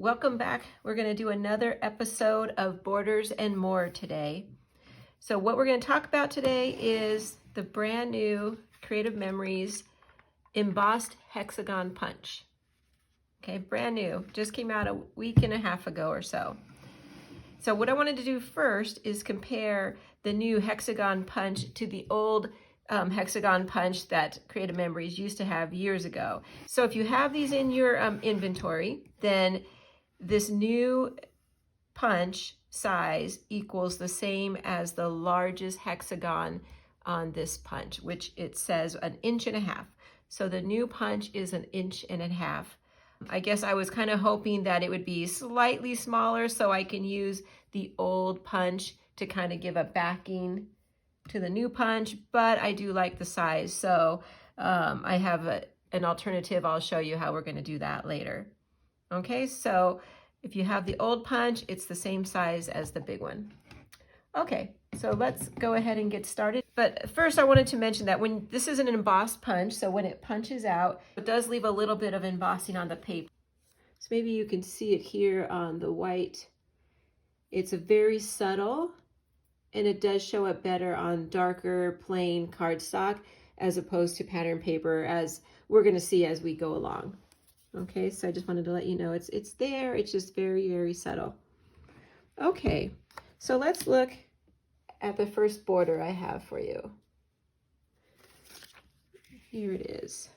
Welcome back. We're going to do another episode of Borders and More today. So what we're going to talk about today is the brand new Creative Memories Embossed Hexagon Punch. Okay, brand new. Just came out a week and a half ago or so. So what I wanted to do first is compare the new Hexagon Punch to the old Hexagon Punch that Creative Memories used to have years ago. So if you have these in your inventory, then this new punch size equals the same as the largest hexagon on this punch, which it says 1.5 inches. So the new punch is 1.5 inches. I guess I was kind of hoping that it would be slightly smaller so I can use the old punch to kind of give a backing to the new punch, but I do like the size. So I have an alternative. I'll show you how we're going to do that later. Okay, so if you have the old punch, it's the same size as the big one. Okay, so let's go ahead and get started. But first I wanted to mention that when this is an embossed punch, so when it punches out, it does leave a little bit of embossing on the paper. So maybe you can see it here on the white. It's a very subtle, and it does show up better on darker plain cardstock as opposed to pattern paper, as we're going to see as we go along. Okay, so I just wanted to let you know it's there. It's just very, very subtle. Okay, so let's look at the first border I have for you. Here it is.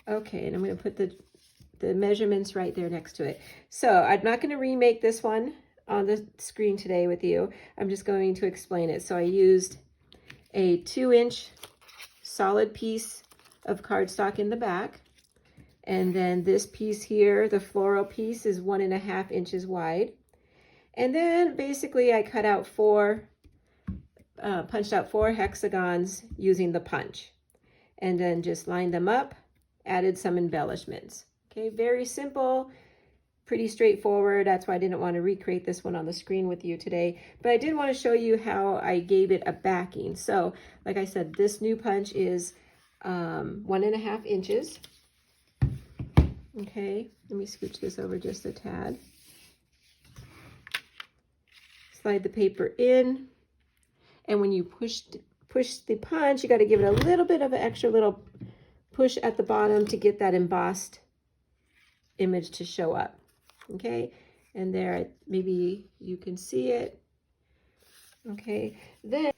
Okay, and I'm going to put the measurements right there next to it. So I'm not going to remake this one on the screen today with you. I'm just going to explain it. So I used a 2-inch solid piece of cardstock in the back. And then this piece here, the floral piece, is 1.5 inches wide. And then basically I cut out punched out 4 hexagons using the punch. And then just lined them up, added some embellishments. Okay, very simple, pretty straightforward. That's why I didn't want to recreate this one on the screen with you today. But I did want to show you how I gave it a backing. So like I said, this new punch is 1.5 inches. Okay, let me scooch this over just a tad. Slide the paper in, and when you push the punch, you got to give it a little bit of an extra little push at the bottom to get that embossed image to show up. Okay, and there, maybe you can see it. Okay, then,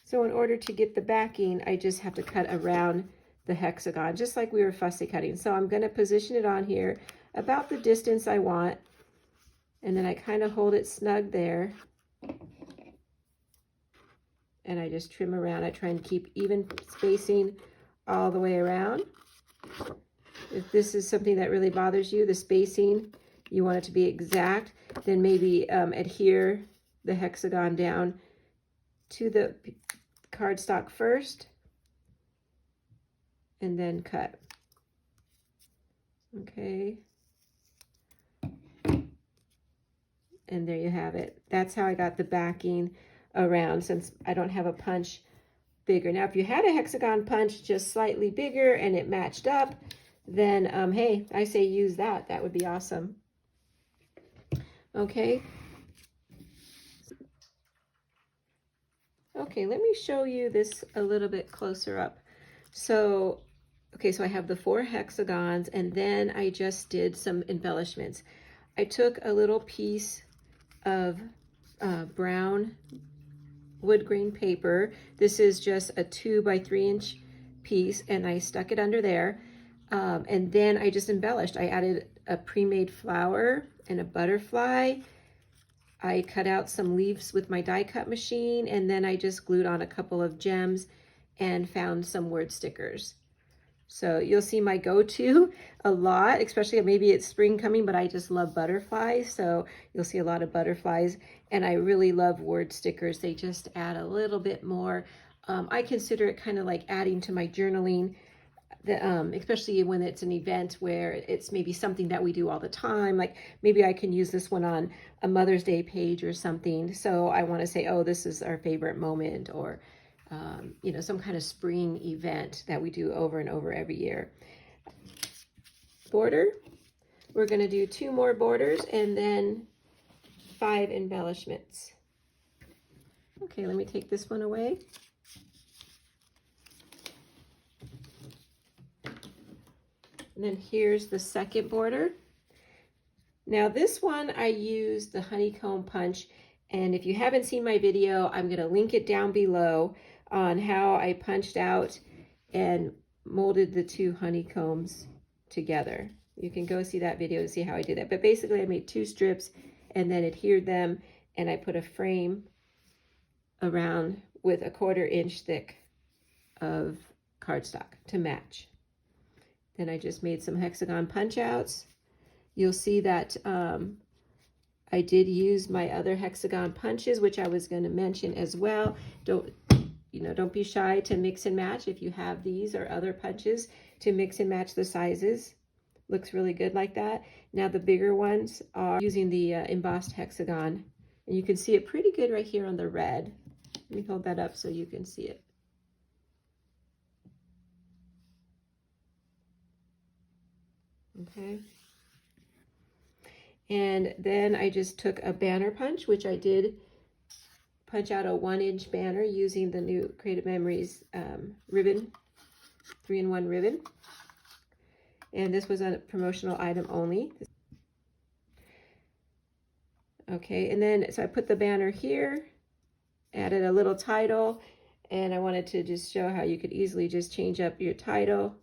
so in order to get the backing, I just have to cut around the hexagon, just like we were fussy cutting. So I'm going to position it on here about the distance I want, and then I kind of hold it snug there, and I just trim around. I try and keep even spacing all the way around. If this is something that really bothers you, the spacing, you want it to be exact, then maybe adhere the hexagon down to the cardstock first, and then cut. Okay. And there you have it. That's how I got the backing around, since I don't have a punch bigger. Now, if you had a hexagon punch just slightly bigger and it matched up, then hey, I say use that. That would be awesome. Okay. Okay, let me show you this a little bit closer up. So okay, so I have the 4 hexagons, and then I just did some embellishments. I took a little piece of brown wood grain paper. This is just a 2 by 3 inch piece, and I stuck it under there. And then I just embellished. I added a pre-made flower and a butterfly. I cut out some leaves with my die cut machine, and then I just glued on a couple of gems and found some word stickers. So you'll see my go-to a lot, especially maybe it's spring coming, but I just love butterflies. So you'll see a lot of butterflies, and I really love word stickers. They just add a little bit more. I consider it kind of like adding to my journaling, especially when it's an event where it's maybe something that we do all the time. Like maybe I can use this one on a Mother's Day page or something. So I want to say, oh, this is our favorite moment, or you know, some kind of spring event that we do over and over every year. Border. We're going to do 2 more borders and then 5 embellishments. Okay, let me take this one away. And then here's the second border. Now this one I used the Honeycomb Punch, and if you haven't seen my video, I'm going to link it down below on how I punched out and molded the 2 honeycombs together. You can go see that video to see how I did that. But basically I made 2 strips and then adhered them, and I put a frame around with a 1/4 inch thick of cardstock to match. Then I just made some hexagon punch outs. You'll see that I did use my other hexagon punches, which I was going to mention as well. Don't be shy to mix and match if you have these or other punches to mix and match the sizes. Looks really good like that. Now the bigger ones are using the embossed hexagon, and you can see it pretty good right here on the red. Let me hold that up so you can see it. Okay. And then I just took a banner punch, which I did punch out a 1-inch banner using the new Creative Memories ribbon, 3-in-1 ribbon. And this was a promotional item only. Okay, and then so I put the banner here, added a little title, and I wanted to just show how you could easily just change up your title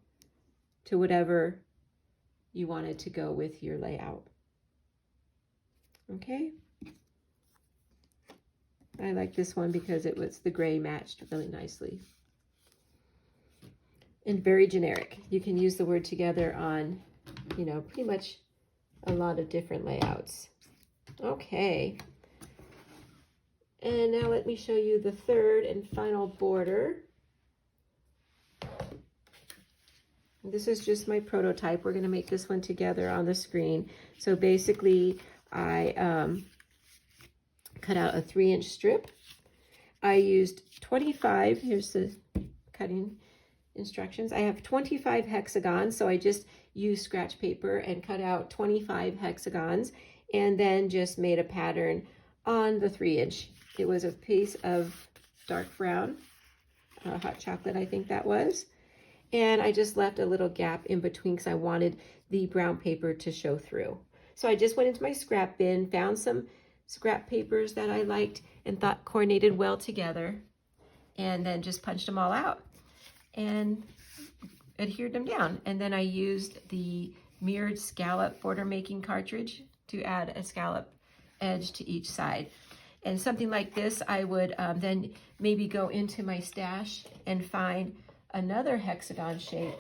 to whatever you wanted to go with your layout. Okay. I like this one because the gray matched really nicely. And very generic. You can use the word together on, pretty much a lot of different layouts. Okay. And now let me show you the 3rd and final border. This is just my prototype. We're going to make this one together on the screen. So basically, I cut out a 3-inch strip. I used 25, here's the cutting instructions. I have 25 hexagons, so I just used scratch paper and cut out 25 hexagons, and then just made a pattern on the 3-inch. It was a piece of dark brown, hot chocolate, I think that was. And I just left a little gap in between because I wanted the brown paper to show through. So I just went into my scrap bin, found some scrap papers that I liked and thought coordinated well together, and then just punched them all out and adhered them down. And then I used the mirrored scallop border making cartridge to add a scallop edge to each side. And something like this, I would then maybe go into my stash and find another hexagon shape,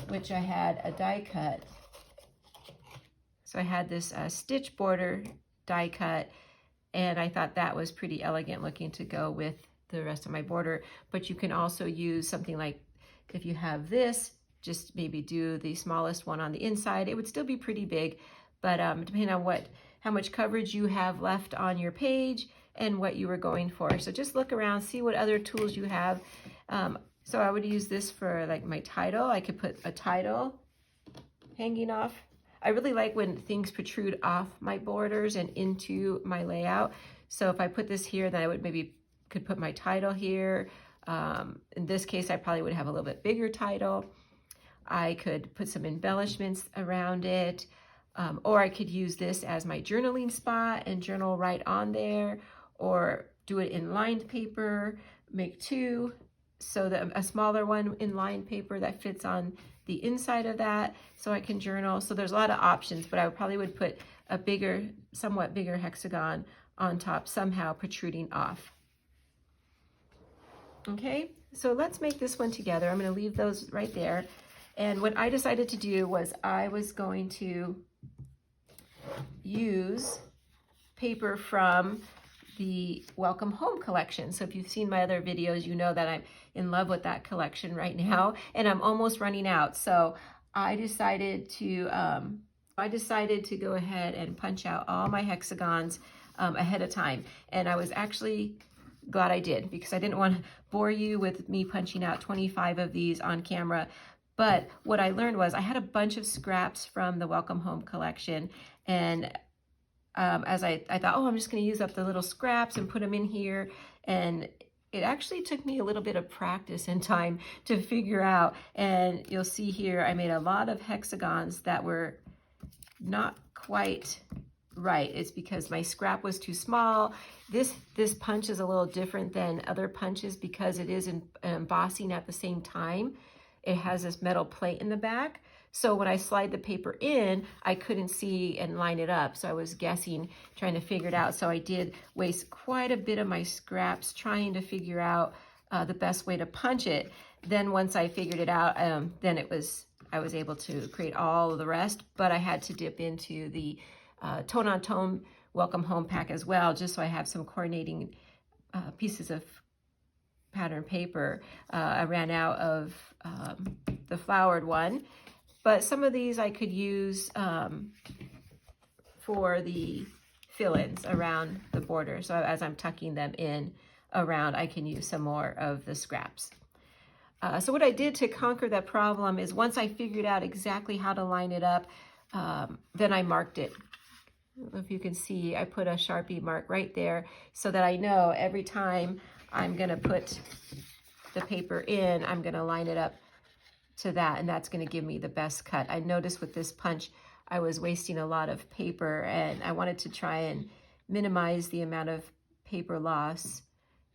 which I had a die cut. So I had this stitch border die cut, and I thought that was pretty elegant looking to go with the rest of my border. But you can also use something like, if you have this, just maybe do the smallest one on the inside. It would still be pretty big, but depending on how much coverage you have left on your page and what you were going for. So just look around, see what other tools you have. So I would use this for like my title. I could put a title hanging off. I really like when things protrude off my borders and into my layout. So if I put this here, then I would could put my title here. In this case, I probably would have a little bit bigger title. I could put some embellishments around it, or I could use this as my journaling spot and journal right on there, or do it in lined paper, make 2, so that a smaller one in lined paper that fits on the inside of that, so I can journal. So there's a lot of options, but I probably would put a somewhat bigger hexagon on top, somehow protruding off. Okay, so let's make this one together. I'm going to leave those right there. And what I decided to do was I was going to use paper from the Welcome Home collection. So if you've seen my other videos, you know that I'm in love with that collection right now, and I'm almost running out. So I decided to go ahead and punch out all my hexagons ahead of time. And I was actually glad I did, because I didn't want to bore you with me punching out 25 of these on camera. But what I learned was I had a bunch of scraps from the Welcome Home collection, and as I thought, oh, I'm just going to use up the little scraps and put them in here. And it actually took me a little bit of practice and time to figure out. And you'll see here, I made a lot of hexagons that were not quite right. It's because my scrap was too small. This punch is a little different than other punches because it is embossing at the same time. It has this metal plate in the back. So when I slide the paper in, I couldn't see and line it up. So I was guessing, trying to figure it out. So I did waste quite a bit of my scraps trying to figure out the best way to punch it. Then once I figured it out, then I was able to create all of the rest, but I had to dip into the Tone on Tone Welcome Home pack as well, just so I have some coordinating pieces of pattern paper. I ran out of the flowered one, but some of these I could use for the fill-ins around the border. So as I'm tucking them in around, I can use some more of the scraps. So what I did to conquer that problem is once I figured out exactly how to line it up, then I marked it. I don't know if you can see, I put a Sharpie mark right there so that I know every time I'm going to put the paper in, I'm going to line it up to that, and that's going to give me the best cut. I noticed with this punch, I was wasting a lot of paper, and I wanted to try and minimize the amount of paper loss.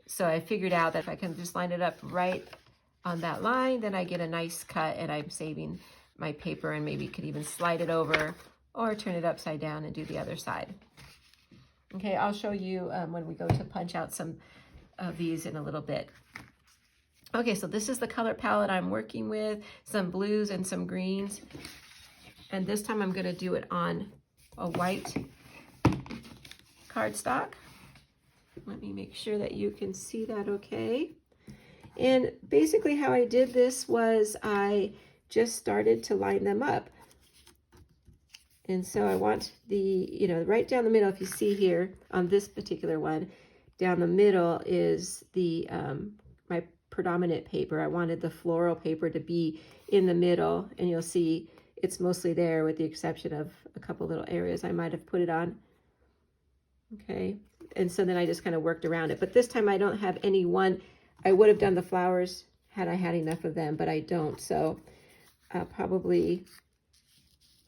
So I figured out that if I can just line it up right on that line, then I get a nice cut, and I'm saving my paper, and maybe could even slide it over or turn it upside down and do the other side. Okay, I'll show you when we go to punch out some of these in a little bit. Okay, so this is the color palette I'm working with, some blues and some greens. And this time I'm gonna do it on a white cardstock. Let me make sure that you can see that okay. And basically how I did this was I just started to line them up. And so I want the, right down the middle, if you see here on this particular one, down the middle is the my predominant paper. I wanted the floral paper to be in the middle, and you'll see it's mostly there with the exception of a couple little areas I might have put it on. Okay, and so then I just kind of worked around it. But this time I don't have any one. I would have done the flowers had I had enough of them, but I don't. So I'll probably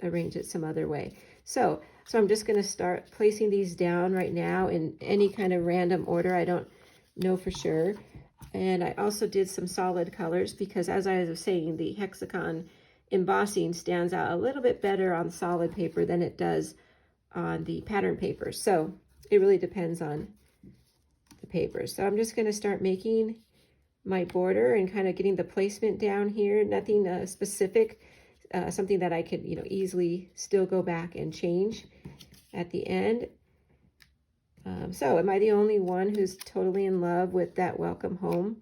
arrange it some other way. So I'm just going to start placing these down right now in any kind of random order. I don't know for sure. And I also did some solid colors because, as I was saying, the hexagon embossing stands out a little bit better on solid paper than it does on the pattern paper. So it really depends on the paper. So I'm just going to start making my border and kind of getting the placement down here. Nothing specific. Something that I could, easily still go back and change at the end. So am I the only one who's totally in love with that Welcome Home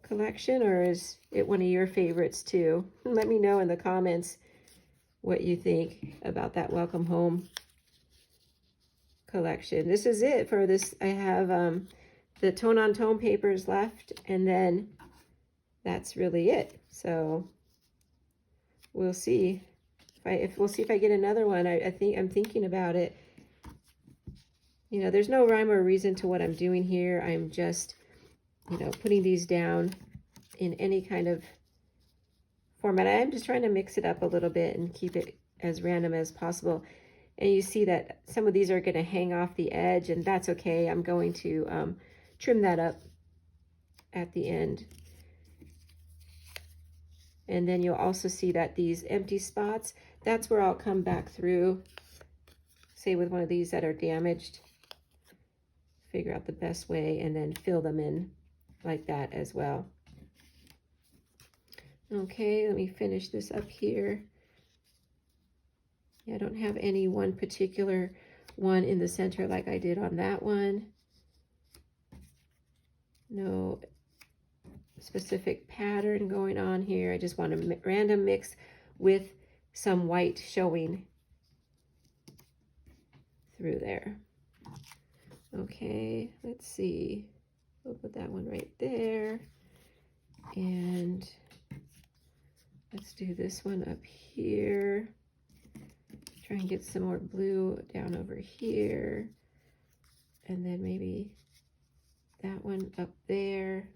collection, or is it one of your favorites too? Let me know in the comments what you think about that Welcome Home collection. This is it for this. I have the Tone on Tone papers left, and then that's really it. So we'll see if I get another one. I'm thinking about it. There's no rhyme or reason to what I'm doing here. I'm just, putting these down in any kind of format. I'm just trying to mix it up a little bit and keep it as random as possible. And you see that some of these are going to hang off the edge, and that's okay. I'm going to trim that up at the end. And then you'll also see that these empty spots, that's where I'll come back through, say with one of these that are damaged, figure out the best way, and then fill them in like that as well. Okay, let me finish this up here. Yeah, I don't have any one particular one in the center like I did on that one. No specific pattern going on here. I just want a random mix with some white showing through there. Okay, let's see. We'll put that one right there. And Let's do this one up here. Try and get some more blue down over here. And then maybe that one up there.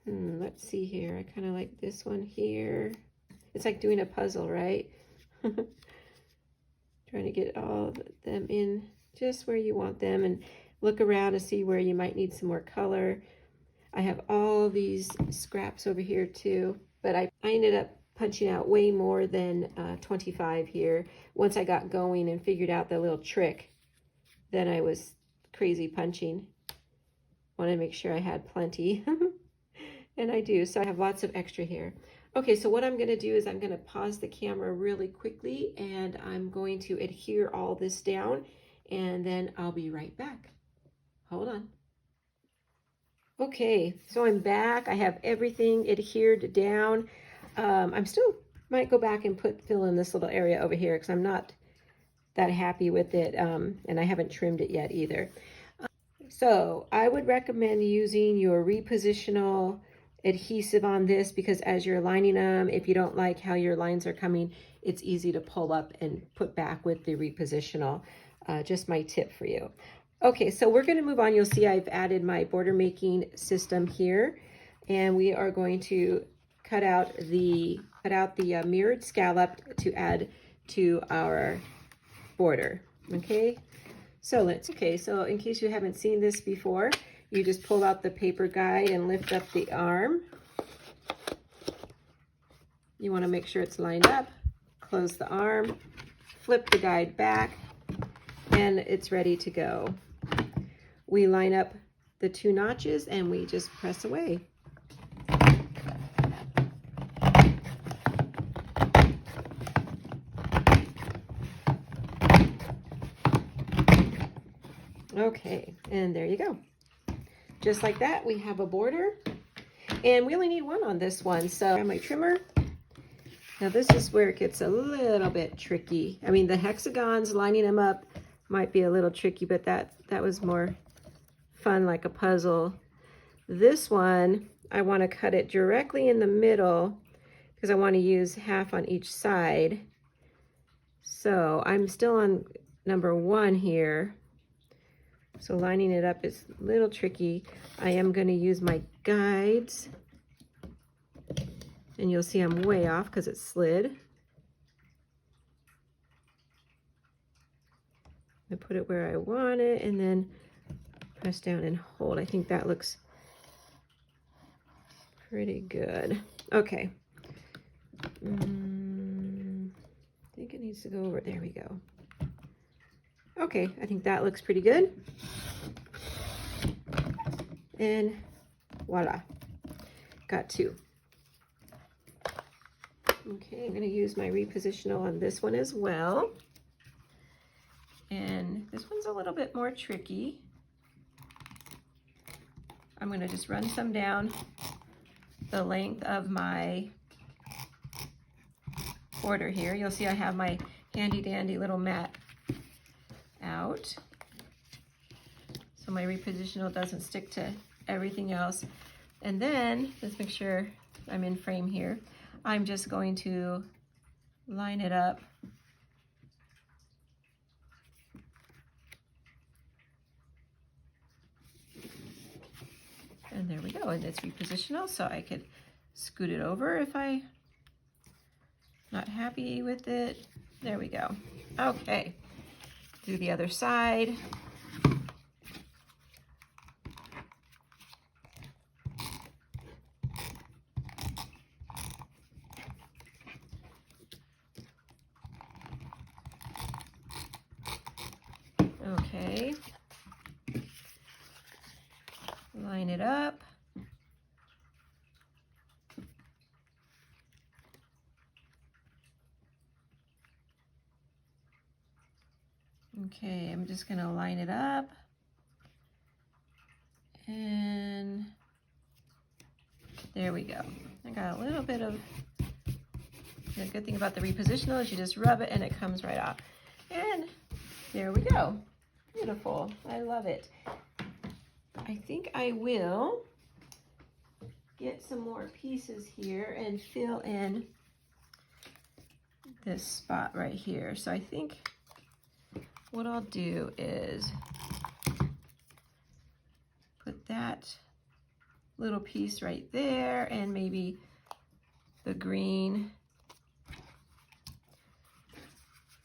Let's see here. I kind of like this one here. It's like doing a puzzle, right? Trying to get all of them in just where you want them, and look around to see where you might need some more color. I have all these scraps over here too, but I ended up punching out way more than 25 here. Once I got going and figured out the little trick, then I was crazy punching. Wanted to make sure I had plenty. And I do, so I have lots of extra here. Okay, so what I'm going to do is I'm going to pause the camera really quickly, and I'm going to adhere all this down, and then I'll be right back. Hold on. Okay, so I'm back. I have everything adhered down. I'm still might go back and fill in this little area over here because I'm not that happy with it, and I haven't trimmed it yet either. So I would recommend using your repositional adhesive on this, because as you're lining them, if you don't like how your lines are coming, it's easy to pull up and put back with the repositional. Just my tip for you. Okay, so we're going to move on. You'll see I've added my border making system here, and we are going to cut out the mirrored scallop to add to our border. Okay, so so in case you haven't seen this before, you just pull out the paper guide and lift up the arm. You want to make sure it's lined up. Close the arm, flip the guide back, and it's ready to go. We line up the 2 notches and we just press away. Okay, and there you go. Just like that, we have a border, and we only need one on this one. So I have my trimmer. Now this is where it gets a little bit tricky. I mean, the hexagons, lining them up might be a little tricky, but that was more fun, like a puzzle. This one, I want to cut it directly in the middle because I want to use half on each side. So I'm still on number 1 here. So lining it up is a little tricky. I am going to use my guides. And you'll see I'm way off because it slid. I put it where I want it and then press down and hold. I think that looks pretty good. Okay. I think it needs to go over. There we go. Okay, I think that looks pretty good. And voila, got 2. Okay, I'm going to use my repositional on this one as well. And this one's a little bit more tricky. I'm going to just run some down the length of my border here. You'll see I have my handy dandy little mat out, so my repositional doesn't stick to everything else. And then let's make sure I'm in frame here. I'm just going to line it up and there we go, and it's repositional, so I could scoot it over if I'm not happy with it. There we go. Okay, do the other side. Okay, line it up. Okay, I'm just going to line it up, and there we go. I got a little bit of, the good thing about the repositional is you just rub it and it comes right off. And there we go. Beautiful. I love it. I think I will get some more pieces here and fill in this spot right here. So I think what I'll do is put that little piece right there and maybe the green.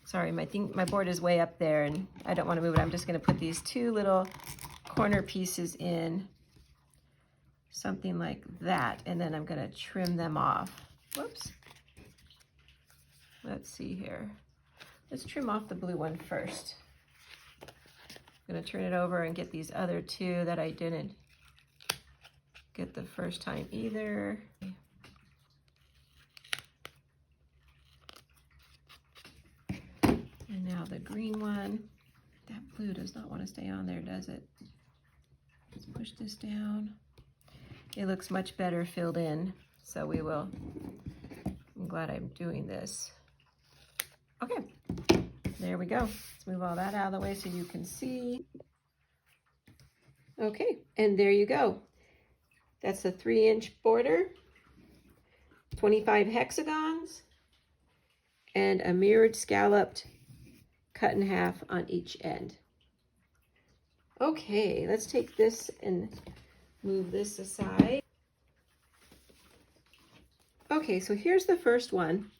Sorry, I think my board is way up there and I don't want to move it. I'm just going to put these two little corner pieces in, something like that, and then I'm going to trim them off. Whoops. Let's see here. Let's trim off the blue one first. I'm going to turn it over and get these other two that I didn't get the first time either. And now the green one. That blue does not want to stay on there, does it? Let's push this down. It looks much better filled in, so we will. I'm glad I'm doing this. Okay, there we go. Let's move all that out of the way so you can see. Okay, and there you go. That's a 3-inch border, 25 hexagons, and a mirrored scalloped cut in half on each end. Okay, let's take this and move this aside. Okay, so here's the first one.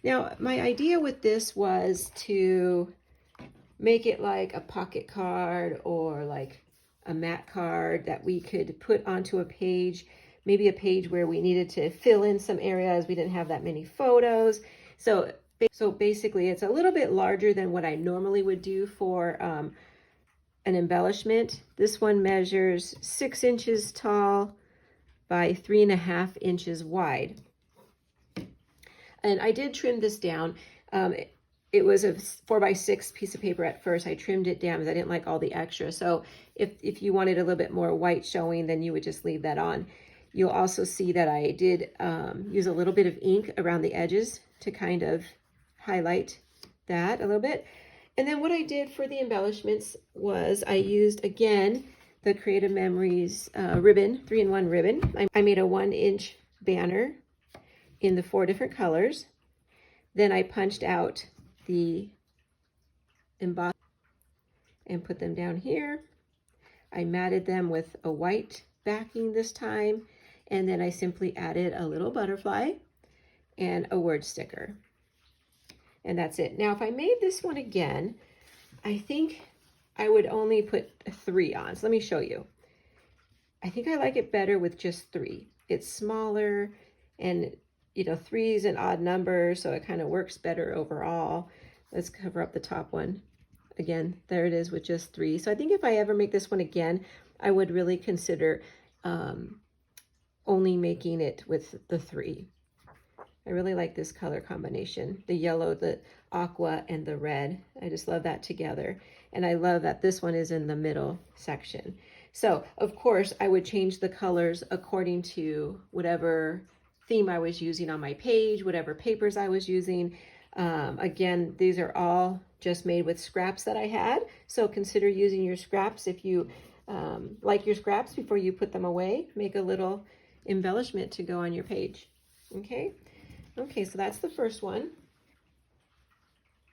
Now, my idea with this was to make it like a pocket card or like a mat card that we could put onto a page, maybe a page where we needed to fill in some areas. We didn't have that many photos. So basically it's a little bit larger than what I normally would do for an embellishment. This one measures 6 inches tall by 3.5 inches wide. And I did trim this down. It was a 4x6 piece of paper at first. I trimmed it down because I didn't like all the extra. So if you wanted a little bit more white showing, then you would just leave that on. You'll also see that I did use a little bit of ink around the edges to kind of highlight that a little bit. And then what I did for the embellishments was I used, again, the Creative Memories ribbon, 3-in-1 ribbon. I made a 1-inch banner in the 4 different colors. Then I punched out the embossed and put them down here. I matted them with a white backing this time, and then I simply added a little butterfly and a word sticker. And that's it. Now, if I made this one again, I think I would only put 3 on. So let me show you. I think I like it better with just 3. It's smaller, and 3 is an odd number, so it kind of works better overall. Let's cover up the top one. Again, there it is with just 3. So I think if I ever make this one again, I would really consider only making it with the 3. I really like this color combination, the yellow, the aqua, and the red. I just love that together. And I love that this one is in the middle section. So, of course, I would change the colors according to whatever theme I was using on my page, whatever papers I was using. Again, these are all just made with scraps that I had. So consider using your scraps if you like your scraps before you put them away. Make a little embellishment to go on your page. Okay? Okay, so that's the first one.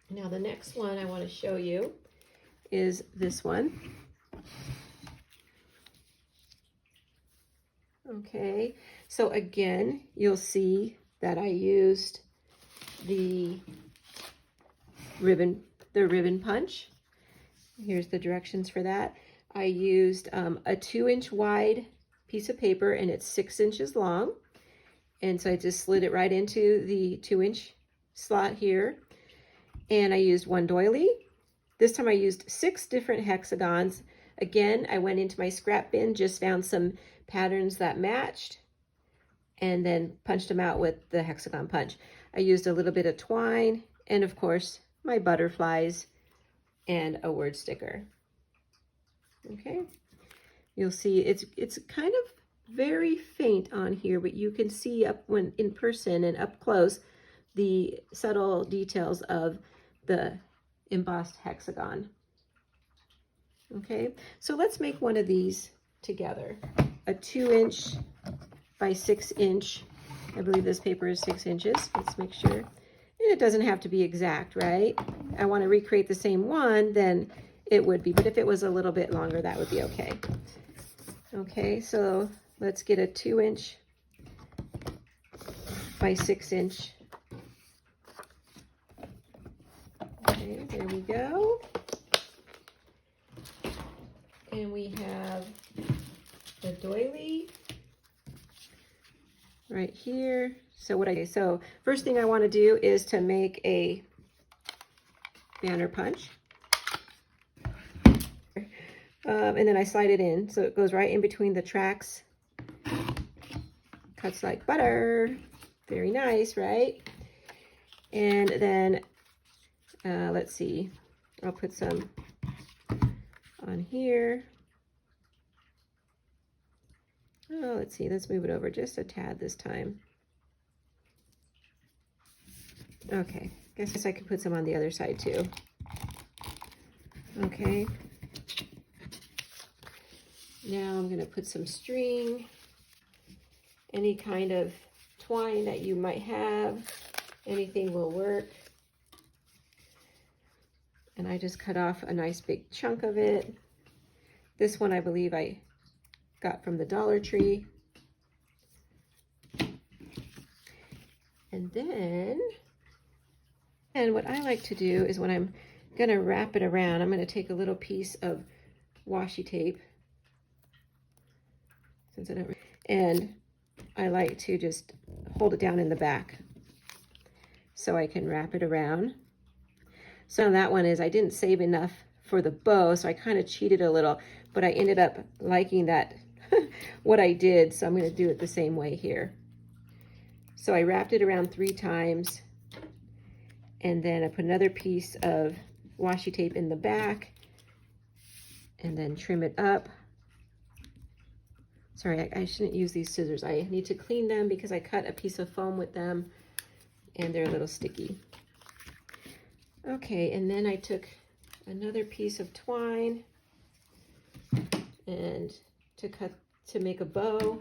Now the next one I want to show you is this one. Okay, so again, you'll see that I used the ribbon punch. Here's the directions for that. I used a 2-inch wide piece of paper, and it's 6 inches long. And so I just slid it right into the 2-inch slot here. And I used 1 doily. This time I used 6 different hexagons. Again, I went into my scrap bin, just found some patterns that matched, and then punched them out with the Hexagon Punch. I used a little bit of twine, and of course, my butterflies and a word sticker. Okay, you'll see it's kind of very faint on here, but you can see up when in person and up close the subtle details of the embossed hexagon. Okay, so let's make one of these together. A 2-inch by 6 inch. I believe this paper is 6 inches. Let's make sure. And it doesn't have to be exact, right? I want to recreate the same one, then it would be. But if it was a little bit longer, that would be okay. Okay, so let's get a 2 inch by 6 inch. Okay, there we go. And we have the doily right here. So first thing I want to do is to make a banner punch. And then I slide it in so it goes right in between the tracks. Cuts like butter. Very nice, right? And then let's see, I'll put some on here. Oh, let's see, let's move it over just a tad this time. Okay, guess I could put some on the other side too. Okay. Now I'm going to put some string, any kind of twine that you might have, anything will work. And I just cut off a nice big chunk of it. This one I believe I got from the Dollar Tree. And then, and what I like to do is when I'm going to wrap it around, I'm going to take a little piece of washi tape. Since I don't, and I like to just hold it down in the back so I can wrap it around. So that one is, I didn't save enough for the bow, so I kind of cheated a little, but I ended up liking that, what I did, so I'm going to do it the same way here. So I wrapped it around 3 times, and then I put another piece of washi tape in the back, and then trim it up. Sorry, I shouldn't use these scissors. I need to clean them because I cut a piece of foam with them, and they're a little sticky. Okay, and then I took another piece of twine and to make a bow.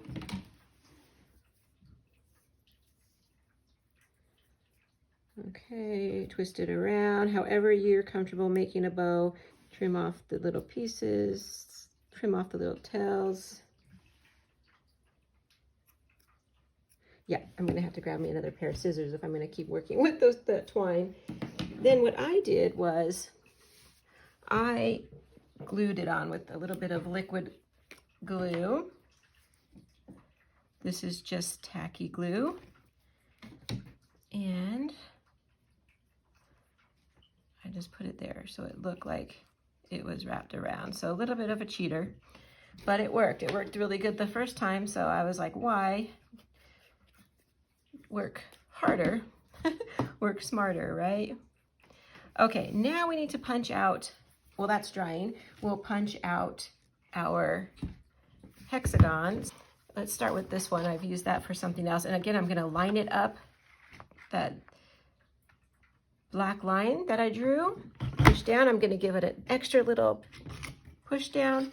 Okay, twist it around however you're comfortable making a bow. Trim off the little pieces, trim off the little tails. Yeah, I'm gonna have to grab me another pair of scissors if I'm gonna keep working with the twine. Then what I did was I glued it on with a little bit of liquid glue. This is just tacky glue. And I just put it there so it looked like it was wrapped around. So a little bit of a cheater, but it worked. It worked really good the first time, so I was like, why work harder? Work smarter, right? Okay, now we need to punch out, well, that's drying. We'll punch out our hexagons. Let's start with this one. I've used that for something else. And again, I'm gonna line it up, that black line that I drew, push down. I'm gonna give it an extra little push down,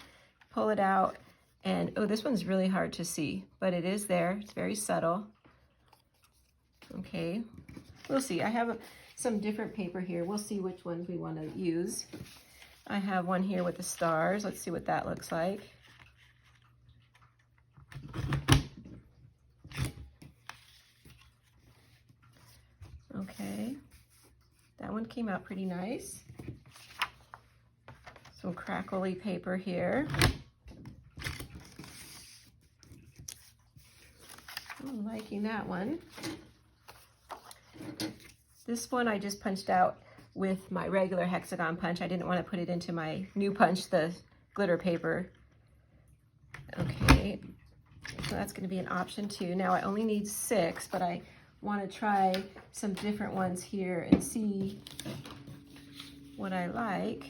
pull it out. And oh, this one's really hard to see, but it is there. It's very subtle. Okay, we'll see. I have some different paper here. We'll see which ones we want to use. I have one here with the stars. Let's see what that looks like. Okay, that one came out pretty nice. Some crackly paper here. I'm liking that one. This one I just punched out with my regular hexagon punch. I didn't want to put it into my new punch, the glitter paper. Okay, so that's going to be an option too. Now I only need 6, but I want to try some different ones here and see what I like.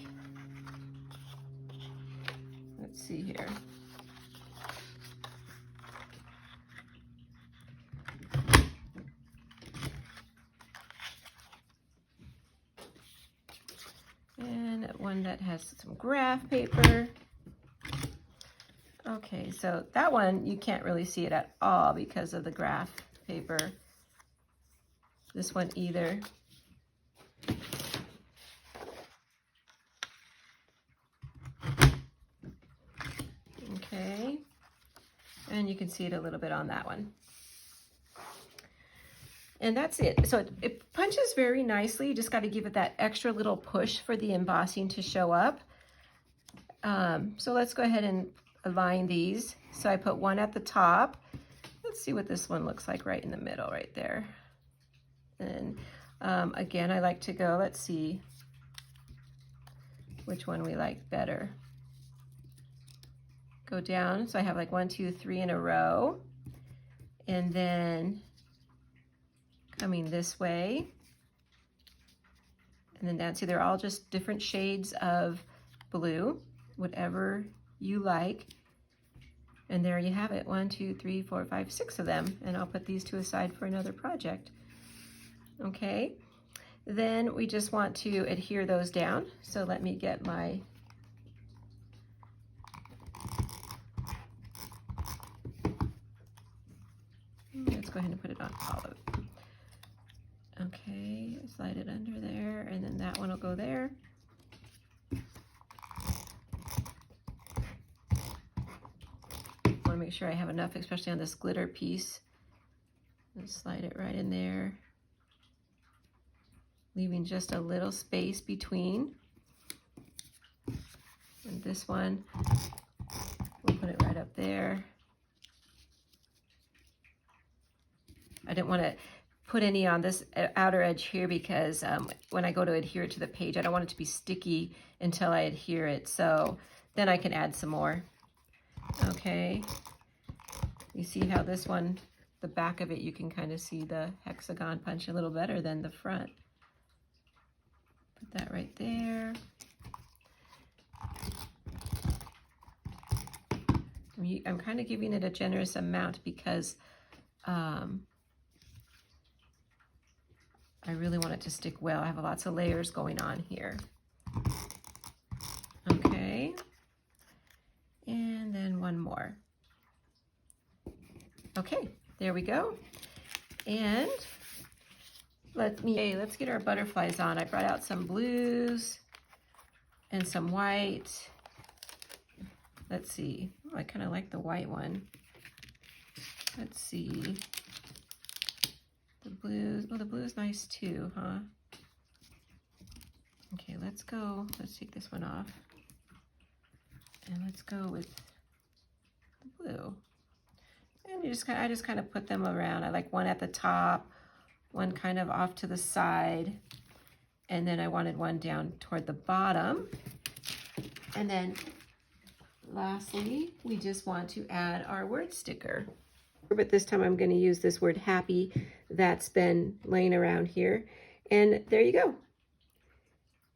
Let's see here. And one that has some graph paper. Okay, so that one, you can't really see it at all because of the graph paper. This one either. Okay, and you can see it a little bit on that one. And that's it. So it punches very nicely. You just got to give it that extra little push for the embossing to show up. So let's go ahead and align these. So I put one at the top. Let's see what this one looks like right in the middle right there. And again, I like to go, let's see which one we like better. Go down, so I have like 1, 2, 3 in a row. And then coming this way. And then down, see they're all just different shades of blue, whatever you like. And there you have it, 1, 2, 3, 4, 5, 6 of them. And I'll put these two aside for another project. Okay, then we just want to adhere those down. So let me get my let's go ahead and put it on all of it. Okay, slide it under there, and then that one will go there. Want to make sure I have enough, especially on this glitter piece. And slide it right in there, leaving just a little space between. And this one, we'll put it right up there. I didn't want to put any on this outer edge here because when I go to adhere it to the page, I don't want it to be sticky until I adhere it. So then I can add some more. Okay. You see how this one, the back of it, you can kind of see the hexagon punch a little better than the front. Put that right there. I'm kind of giving it a generous amount because I really want it to stick well. I have lots of layers going on here. Okay. And then one more. Okay, there we go. And let's get our butterflies on. I brought out some blues and some white. Let's see. Oh, I kind of like the white one. Let's see. The blues, oh, the blue is nice too, huh? Okay, let's take this one off. And let's go with the blue. And I just kind of put them around. I like one at the top, one kind of off to the side, and then I wanted one down toward the bottom. And then lastly, we just want to add our word sticker. But this time I'm going to use this word happy that's been laying around here. And there you go.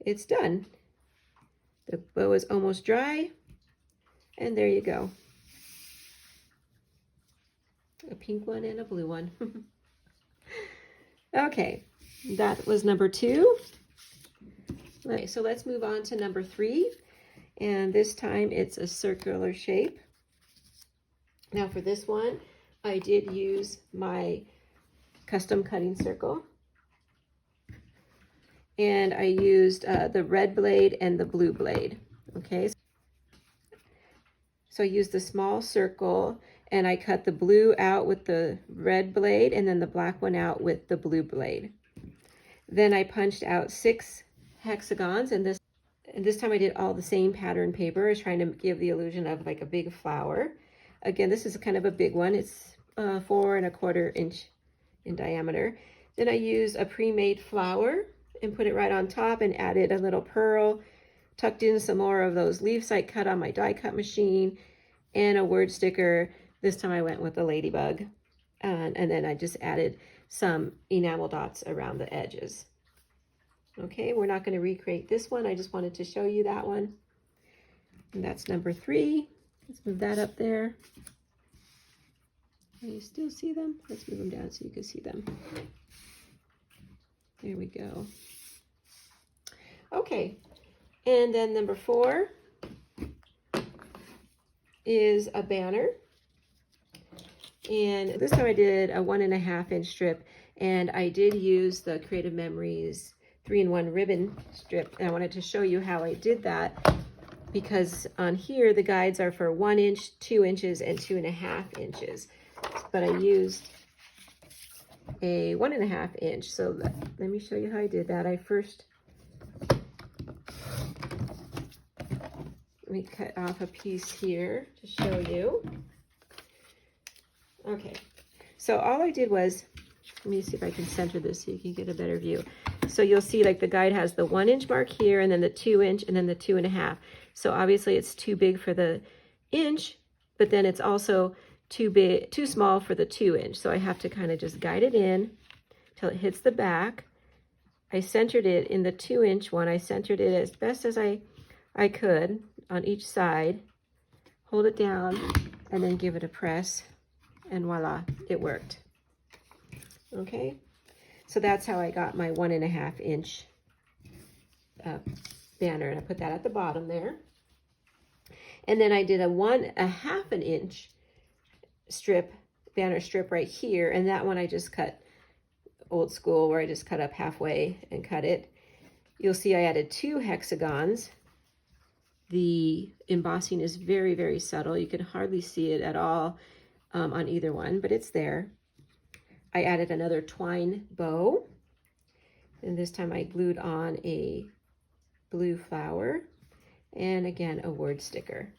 It's done. The bow is almost dry. And there you go. A pink one and a blue one. Okay, that was number 2. Okay, so let's move on to number 3. And this time it's a circular shape. Now for this one, I did use my custom cutting circle. And I used the red blade and the blue blade. Okay. So I used the small circle and I cut the blue out with the red blade and then the black one out with the blue blade. Then I punched out 6 hexagons, and this time I did all the same pattern paper. I was trying to give the illusion of like a big flower. Again, this is kind of a big one. It's 4 1/4 inch in diameter. Then I used a pre-made flower and put it right on top and added a little pearl, tucked in some more of those leaves I cut on my die cut machine, and a word sticker. This time I went with a ladybug. And then I just added some enamel dots around the edges. Okay, we're not going to recreate this one. I just wanted to show you that one. And that's number 3. Let's move that up there. Can you still see them? Let's move them down so you can see them. There we go. Okay, and then number 4 is a banner. And this time I did a 1.5 inch strip, and I did use the Creative Memories 3-in-1 ribbon strip. And I wanted to show you how I did that, because on here the guides are for 1 inch, 2 inches, and 2.5 inches. But I used a 1.5 inch. So let me show you how I did that. Let me cut off a piece here to show you. Okay, so all I did was, let me see if I can center this so you can get a better view. So you'll see like the guide has the 1 inch mark here, and then the 2 inch, and then the 2.5. So obviously it's too big for the inch, but then it's also too small for the 2 inch. So I have to kind of just guide it in till it hits the back. I centered it in the 2 inch one. I centered it as best as I could on each side. Hold it down and then give it a press, and voila, it worked. Okay, so that's how I got my 1.5 inch banner, and I put that at the bottom there. And then I did a 1.5 inch banner strip right here, and that one I just cut old school, where I just cut up halfway and cut it. You'll see I added 2 hexagons. The embossing is very, very subtle. You can hardly see it at all on either one, but it's there. I added another twine bow, and this time I glued on a blue flower, and again a word sticker.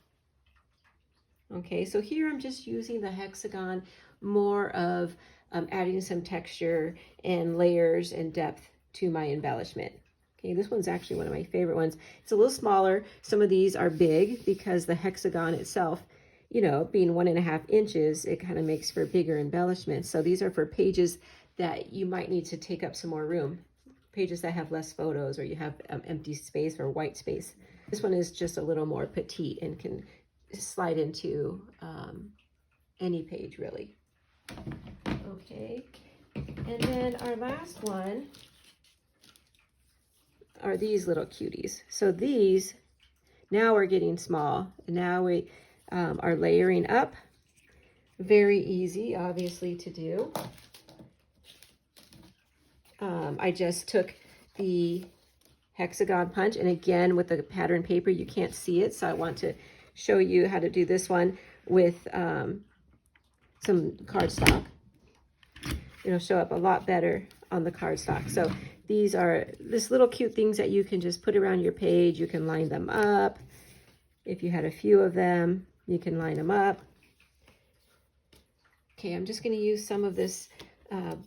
Okay, so here I'm just using the hexagon more of adding some texture and layers and depth to my embellishment. Okay, this one's actually one of my favorite ones. It's a little smaller. Some of these are big because the hexagon itself, you know, being 1.5 inches, it kind of makes for bigger embellishments. So these are for pages that you might need to take up some more room. Pages that have less photos, or you have empty space or white space. This one is just a little more petite and can slide into any page really. Okay, and then our last one are these little cuties. So these, now we're getting small, and now we are layering up. Very easy, obviously, to do. I just took the Hexagon Punch, and again with the pattern paper you can't see it, so I want to show you how to do this one with some cardstock. It'll show up a lot better on the cardstock. So these are this little cute things that you can just put around your page. You can line them up. If you had a few of them, you can line them up. Okay, I'm just going to use some of this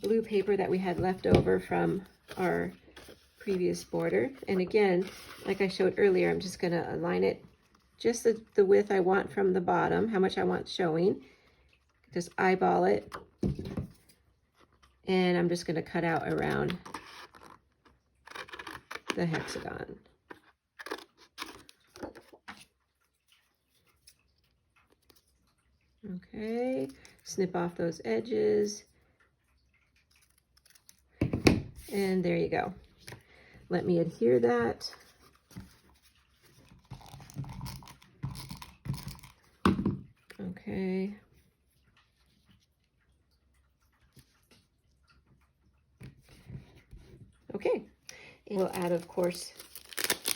blue paper that we had left over from our previous border. And again, like I showed earlier, I'm just going to align it just the width I want from the bottom, how much I want showing. Just eyeball it. And I'm just going to cut out around the hexagon. Okay, snip off those edges. And there you go. Let me adhere that. Okay. Okay, and we'll add, of course,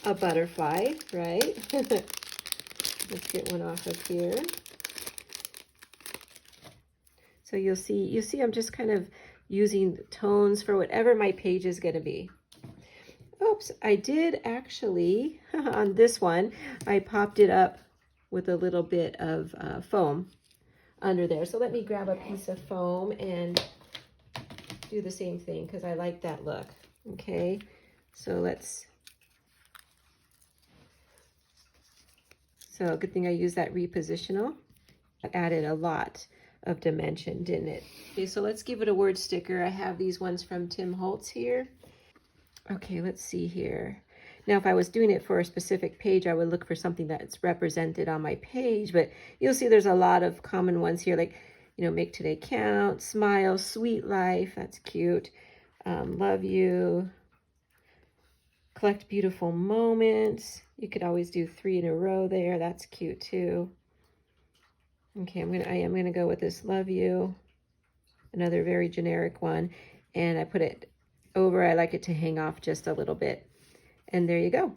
a butterfly, right? Let's get one off of here. So you'll see I'm just kind of using tones for whatever my page is going to be. Oops, I did actually, on this one, I popped it up with a little bit of foam under there. So let me grab a piece of foam and do the same thing because I like that look. Okay, so good thing I used that repositional. It added a lot of dimension, didn't it? Okay, so let's give it a word sticker. I have these ones from Tim Holtz here. Okay, let's see here. Now, if I was doing it for a specific page, I would look for something that's represented on my page, but you'll see there's a lot of common ones here, like, you know, make today count, smile, sweet life, that's cute. Love you, collect beautiful moments. You could always do 3 in a row there. That's cute too. Okay, I am gonna go with this Love You, another very generic one, and I put it over. I like it to hang off just a little bit. And there you go.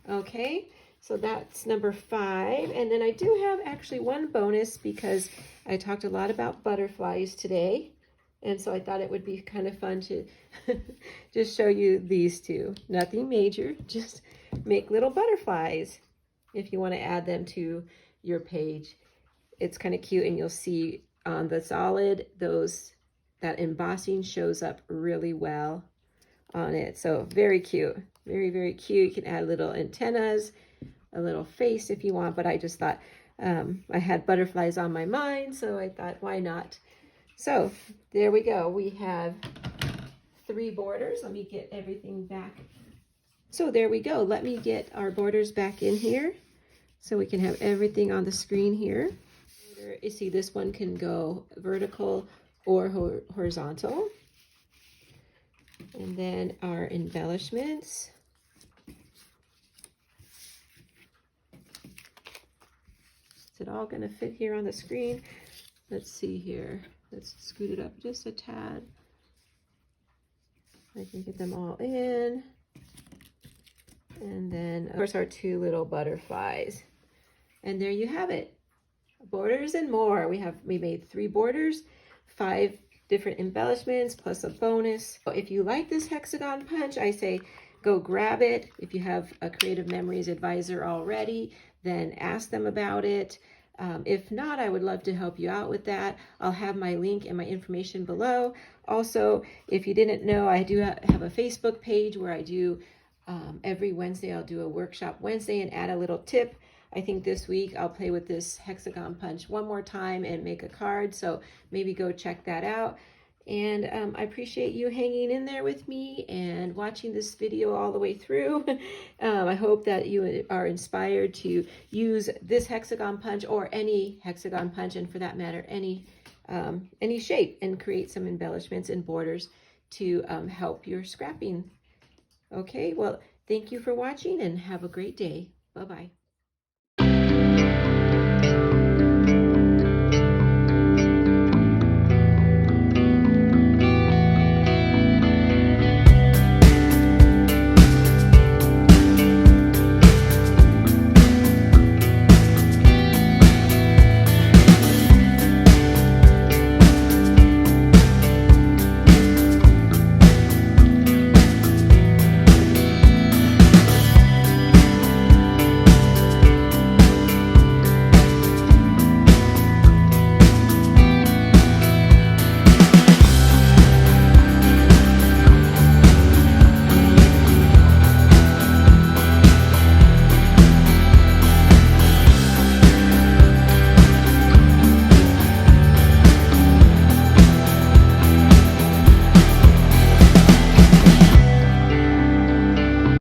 Okay, so that's number 5. And then I do have actually one bonus because I talked a lot about butterflies today. And so I thought it would be kind of fun to just show you these two. Nothing major, just make little butterflies if you want to add them to your page. It's kind of cute, and you'll see on the solid, that embossing shows up really well on it. So very cute, very, very cute. You can add little antennas, a little face if you want, but I just thought I had butterflies on my mind, so I thought, why not? So there we go. We have 3 borders. Let me get everything back. So there we go. Let me get our borders back in here so we can have everything on the screen here. You see, this one can go vertical or horizontal. And then our embellishments. Is it all going to fit here on the screen? Let's see here. Let's scoot it up just a tad. I can get them all in. And then, of course, our 2 little butterflies. And there you have it. Borders and more. We made 3 borders, 5 different embellishments, plus a bonus. If you like this Hexagon Punch, I say go grab it. If you have a Creative Memories advisor already, then ask them about it. If not, I would love to help you out with that. I'll have my link and my information below. Also, if you didn't know, I do have a Facebook page where I do every Wednesday, I'll do a workshop Wednesday and add a little tip. I think this week I'll play with this Hexagon Punch one more time and make a card. So maybe go check that out. And I appreciate you hanging in there with me and watching this video all the way through. I hope that you are inspired to use this Hexagon Punch or any Hexagon Punch, and for that matter, any shape, and create some embellishments and borders to help your scrapping. Okay, well, thank you for watching and have a great day. Bye-bye.